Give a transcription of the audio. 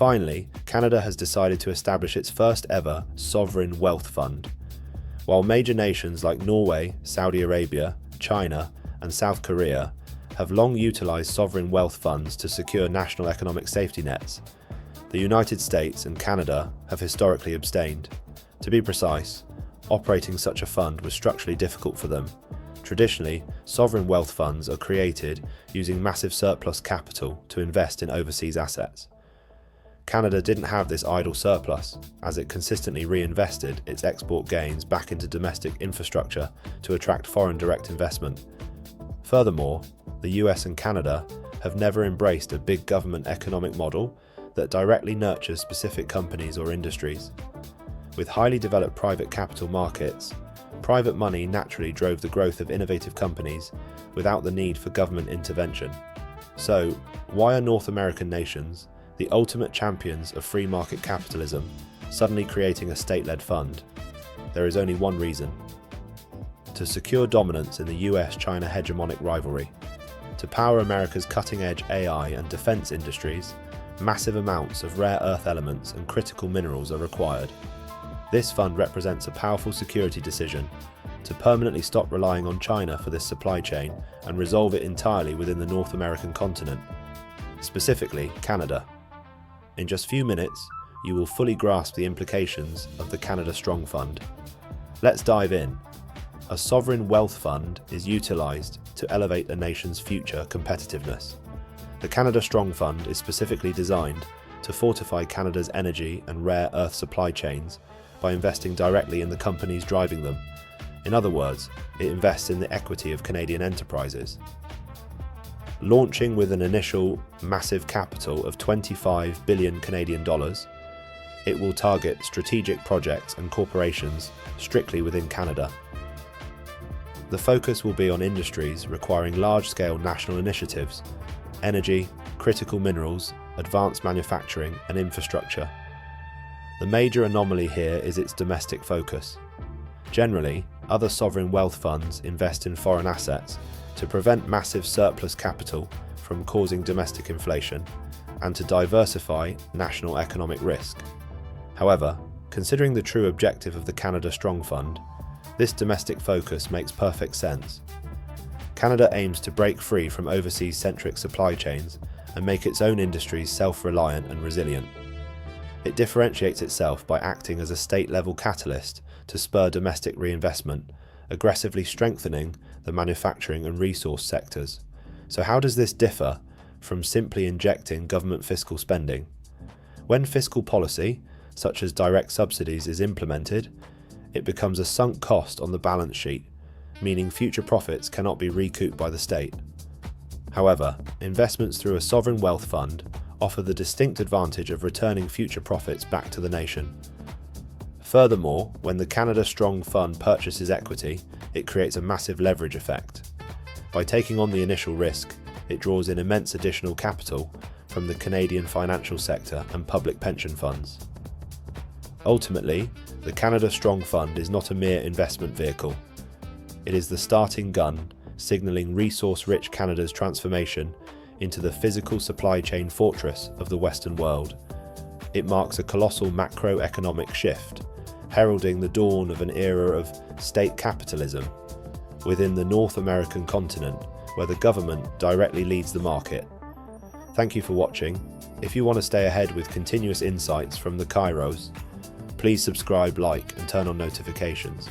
Finally, Canada has decided to establish its first ever sovereign wealth fund. While major nations like Norway, Saudi Arabia, China, and South Korea have long utilized sovereign wealth funds to secure national economic safety nets, the United States and Canada have historically abstained. To be precise, operating such a fund was structurally difficult for them. Traditionally, sovereign wealth funds are created using massive surplus capital to invest in overseas assets. Canada didn't have this idle surplus, as it consistently reinvested its export gains back into domestic infrastructure to attract foreign direct investment. Furthermore, the US and Canada have never embraced a big government economic model that directly nurtures specific companies or industries. With highly developed private capital markets, private money naturally drove the growth of innovative companies without the need for government intervention. So, why are North American nations, the ultimate champions of free market capitalism, suddenly creating a state-led fund? There is only one reason: to secure dominance in the US-China hegemonic rivalry. To power America's cutting-edge AI and defense industries, massive amounts of rare earth elements and critical minerals are required. This fund represents a powerful security decision to permanently stop relying on China for this supply chain and resolve it entirely within the North American continent, specifically Canada. In just few minutes, you will fully grasp the implications of the Canada Strong Fund. Let's dive in. A sovereign wealth fund is utilized to elevate a nation's future competitiveness. The Canada Strong Fund is specifically designed to fortify Canada's energy and rare earth supply chains by investing directly in the companies driving them. In other words, it invests in the equity of Canadian enterprises. Launching with an initial massive capital of 25 billion Canadian dollars, it will target strategic projects and corporations strictly within Canada. The focus will be on industries requiring large-scale national initiatives: energy, critical minerals, advanced manufacturing, and infrastructure. The major anomaly here is its domestic focus. Generally, other sovereign wealth funds invest in foreign assets to prevent massive surplus capital from causing domestic inflation and to diversify national economic risk. However, considering the true objective of the Canada Strong Fund, this domestic focus makes perfect sense. Canada aims to break free from overseas-centric supply chains and make its own industries self-reliant and resilient. It differentiates itself by acting as a state-level catalyst to spur domestic reinvestment, aggressively strengthening the manufacturing and resource sectors. So how does this differ from simply injecting government fiscal spending? When fiscal policy, such as direct subsidies, is implemented, it becomes a sunk cost on the balance sheet, meaning future profits cannot be recouped by the state. However, investments through a sovereign wealth fund offer the distinct advantage of returning future profits back to the nation. Furthermore, when the Canada Strong Fund purchases equity, it creates a massive leverage effect. By taking on the initial risk, it draws in immense additional capital from the Canadian financial sector and public pension funds. Ultimately, the Canada Strong Fund is not a mere investment vehicle. It is the starting gun, signalling resource-rich Canada's transformation into the physical supply chain fortress of the Western world. It marks a colossal macroeconomic shift, heralding the dawn of an era of state capitalism within the North American continent, where the government directly leads the market. Thank you for watching. If you want to stay ahead with continuous insights from the Kairos, please subscribe, like, and turn on notifications.